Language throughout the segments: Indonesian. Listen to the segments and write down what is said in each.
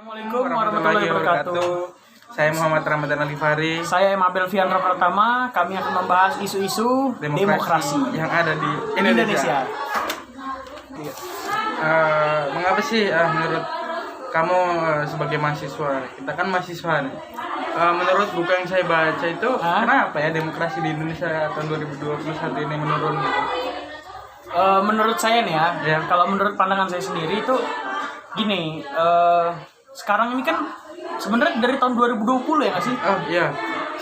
Assalamualaikum warahmatullahi wabarakatuh. Saya Muhammad Ramadan Alifari. Saya Mabel Fiandra Pratama. Kami akan membahas isu-isu demokrasi yang ada di Indonesia. Mengapa sih menurut kamu sebagai mahasiswa? Kita kan mahasiswa nih. Menurut buku yang saya baca itu, kenapa ya demokrasi di Indonesia tahun 2021 ini menurun gitu? Menurut saya nih ya, kalau menurut pandangan saya sendiri itu gini, sekarang ini kan sebenarnya dari tahun 2020 ya nggak sih? Oh iya.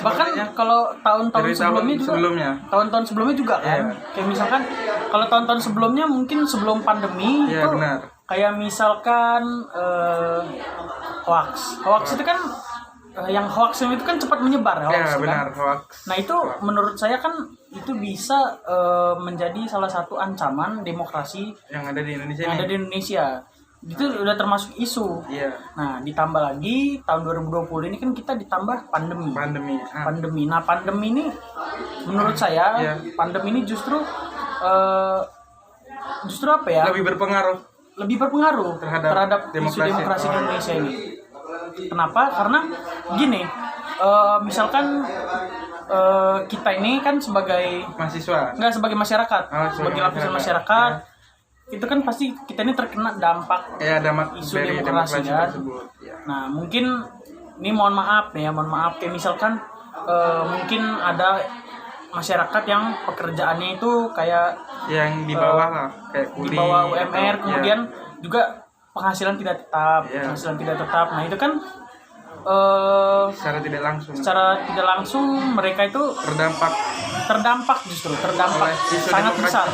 Bahkan kalau tahun-tahun sebelumnya, tahun-tahun sebelumnya juga kan. Kayak misalkan kalau tahun-tahun sebelumnya mungkin sebelum pandemi itu benar. Kayak misalkan hoax itu kan yang hoax itu kan cepat menyebar hoax, benar, kan? Hoax. Nah itu menurut saya kan itu bisa menjadi salah satu ancaman demokrasi yang ada di Indonesia. Itu udah termasuk isu. Nah ditambah lagi tahun 2020 ini kan kita ditambah pandemi. Nah pandemi ini menurut saya pandemi ini justru apa ya? Lebih berpengaruh terhadap isu demokrasi di Indonesia ini. Kenapa? Karena gini, misalkan kita ini kan sebagai mahasiswa, sebagai masyarakat, sebagai lapisan masyarakat, itu kan pasti kita ini terkena dampak isu demokrasi kan. Nah mungkin ini mohon maaf kayak misalkan mungkin ada masyarakat yang pekerjaannya itu kayak yang di bawah lah, kayak di bawah UMR, kemudian juga penghasilan tidak tetap, Nah itu kan secara tidak langsung mereka itu terdampak sangat besar.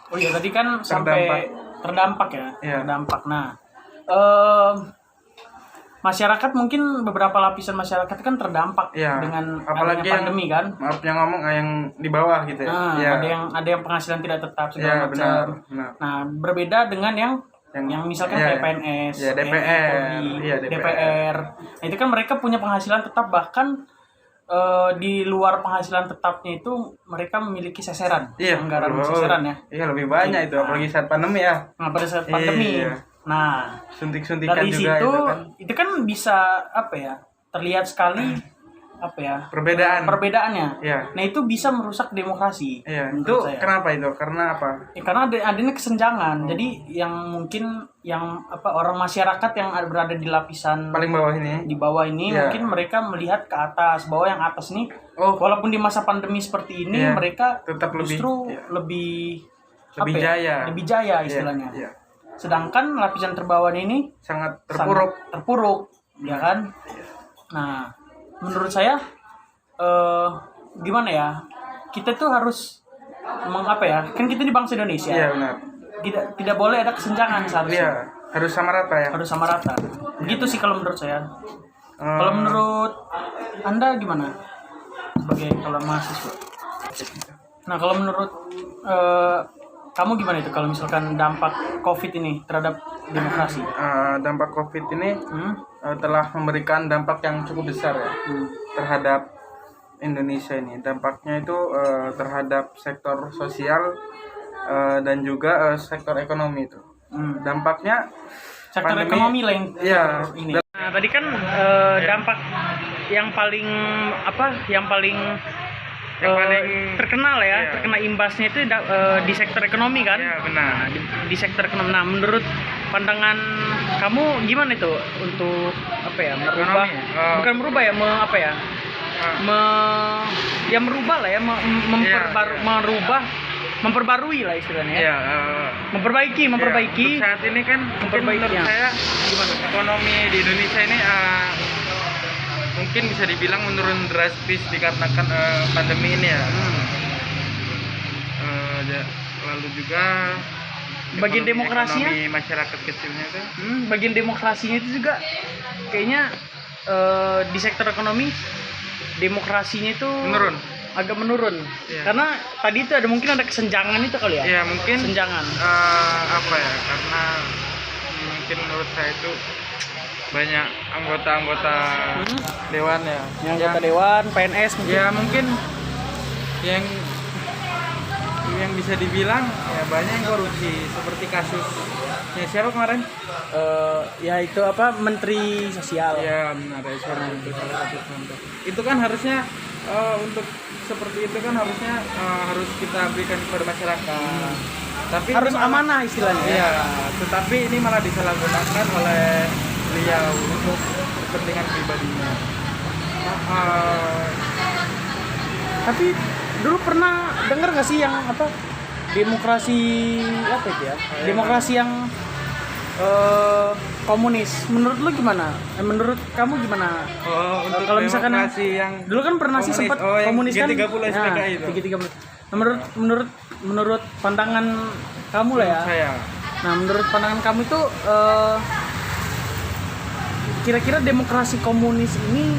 Oh iya tadi kan sampai terdampak ya. Terdampak. Nah, masyarakat mungkin beberapa lapisan masyarakat kan terdampak dengan apalagi pandemi kan. Maaf yang ngomong yang di bawah gitu ya. Ada yang penghasilan tidak tetap segala macam. Nah, berbeda dengan yang misalkan kayak PNS, DPR. Nah, itu kan mereka punya penghasilan tetap, bahkan di luar penghasilan tetapnya itu mereka memiliki seseran, anggaran seseran ya. Iya, lebih banyak itu apalagi saat pandemi ya. Nah, pada saat pandemi. Nah, suntik-suntikan dari juga situ itu kan bisa terlihat sekali perbedaannya. Nah, itu bisa merusak demokrasi. Itu saya. Kenapa itu? Karena apa? Karena adanya kesenjangan. Jadi yang mungkin orang masyarakat yang berada di lapisan paling bawah ini, di bawah ini mungkin mereka melihat ke atas, bahwa yang atas nih walaupun di masa pandemi seperti ini mereka tetap justru lebih jaya istilahnya. Sedangkan lapisan terbawah ini sangat terpuruk, ya kan? Nah, menurut saya gimana ya? Kita tuh harus kan kita di bangsa Indonesia. Iya, benar. Tidak boleh ada kesenjangan seharusnya. Harus sama rata ya. Harus sama rata. Begitu sih kalau menurut saya. Kalau menurut Anda gimana? Kalau mahasiswa. Nah, kalau menurut kamu gimana itu kalau misalkan dampak COVID ini terhadap demokrasi? Dampak COVID ini telah memberikan dampak yang cukup besar ya terhadap Indonesia ini. Dampaknya itu terhadap sektor sosial dan juga sektor ekonomi itu. Dampaknya sektor pandemi, ekonomi lah yang ini. Nah, tadi kan dampak yang paling terkenal terkena imbasnya itu di sektor ekonomi kan? Iya, benar. Di sektor ekonomi. Nah, menurut pandangan kamu gimana itu untuk merubah? Bukan merubah ya, merubah lah ya, memperbarui lah istilahnya. Memperbaiki. Untuk saat ini kan menurut saya gimana? Ekonomi di Indonesia ini mungkin bisa dibilang menurun drastis dikarenakan pandemi ini ya. Lalu juga bagian demokrasinya, ekonomi masyarakat kecilnya itu. Bagian demokrasinya itu juga kayaknya di sektor ekonomi demokrasinya itu agak menurun. Karena tadi itu mungkin ada kesenjangan itu kali ya. Iya, mungkin kesenjangan. Karena mungkin menurut saya itu banyak anggota dewan anggota dewan, PNS mungkin. Ya mungkin yang yang bisa dibilang ya banyak yang korupsi, seperti kasusnya siapa kemarin? Ya itu apa, Menteri Sosial. Ya benar, itu salah satu contoh. Itu kan harusnya untuk seperti itu kan harusnya harus kita berikan kepada masyarakat. Tapi Harus amanah istilahnya. Iya, tetapi ini malah disalahgunakan oleh beliau untuk kepentingan pribadinya. Tapi dulu pernah dengar nggak sih yang apa, demokrasi apa itu ya? Demokrasi yang komunis. Menurut lu gimana? Menurut kamu gimana? Untuk kalau misalkan demokrasi yang dulu kan pernah sih sempat komunis kan? G30 SPKI itu. G30. Nah, menurut pandangan kamu lah ya. Saya. Nah, menurut pandangan kamu itu kira-kira demokrasi komunis ini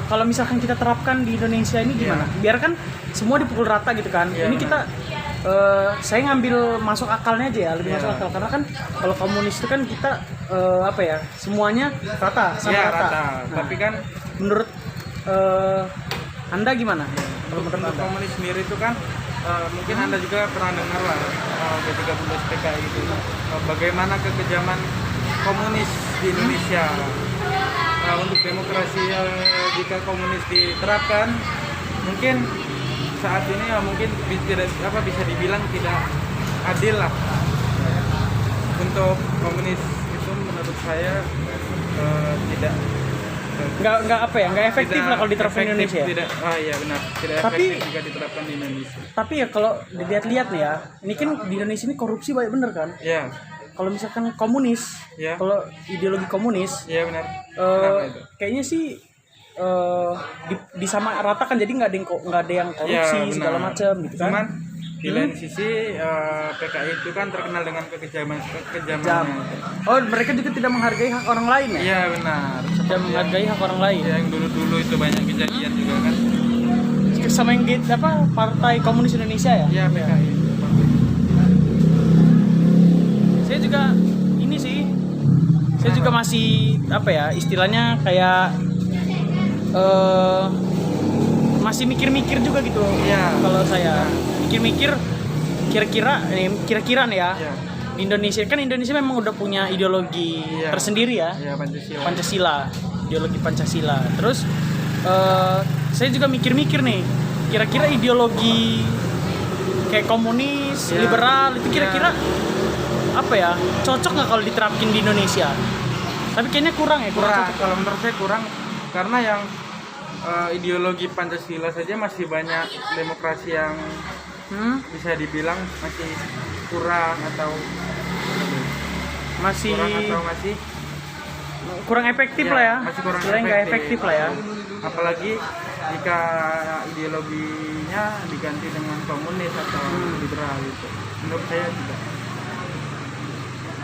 kalau misalkan kita terapkan di Indonesia ini gimana? Biar kan semua dipukul rata gitu kan. Ini kita saya ngambil masuk akalnya aja ya, lebih masuk akal, karena kan kalau komunis itu kan kita apa ya, semuanya rata, sama rata. Nah, tapi kan menurut Anda gimana? Untuk komunis sendiri itu kan mungkin Anda juga pernah dengar lah G30 SPKI itu bagaimana kekejaman komunis di Indonesia. Untuk demokrasi jika komunis diterapkan mungkin saat ini mungkin tidak bisa dibilang tidak adil lah. Untuk komunis itu menurut saya tidak apa ya, nggak efektif lah kalau diterapkan di Indonesia. Iya benar, tidak efektif jika diterapkan di Indonesia. Tapi ya kalau dilihat nih ya, ini kan di Indonesia ini korupsi banyak bener kan? Iya. Kalau misalkan komunis, kalau ideologi komunis, iya benar. Kayaknya sih disamaratakan, jadi nggak ada yang korupsi segala macam gitu kan. Cuman di lain sisi PKI itu kan terkenal dengan kekejaman. Oh, mereka juga tidak menghargai hak orang lain ya? Iya benar. Tidak menghargai hak orang lain. Ya, yang dulu itu banyak kejadian juga kan. Sama yang Partai Komunis Indonesia ya? Iya, PKI. Saya juga ini sih, saya juga masih apa ya, istilahnya kayak masih mikir-mikir juga gitu. Kalau saya mikir-mikir kira-kira nih ya, di Indonesia memang udah punya ideologi tersendiri ya, Pancasila, ideologi Pancasila. Terus saya juga mikir-mikir nih, kira-kira ideologi kayak komunis, liberal itu kira-kira apa ya, cocok nggak kalau diterapkin di Indonesia? Tapi kayaknya kurang cocok. Kalau menurut saya kurang, karena yang ideologi Pancasila saja masih banyak demokrasi yang bisa dibilang masih kurang atau masih kurang efektif lah ya. Masih kurang efektif lah ya. Apalagi jika ideologinya diganti dengan komunis atau liberal itu. Menurut saya tidak.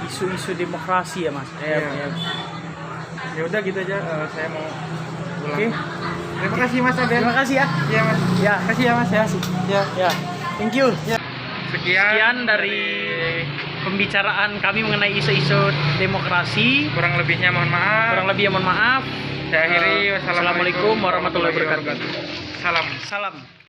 Isu-isu demokrasi ya Mas. Ya udah gitu aja, saya mau pulang. Oke. Terima kasih Mas Abel. Terima kasih ya. Iya Mas. Ya, kasih ya Mas ya. Ya. Thank you. Ya. Sekian dari pembicaraan kami mengenai isu-isu demokrasi. Kurang lebihnya mohon maaf. Saya akhiri. Wassalamualaikum warahmatullahi wabarakatuh. Salam.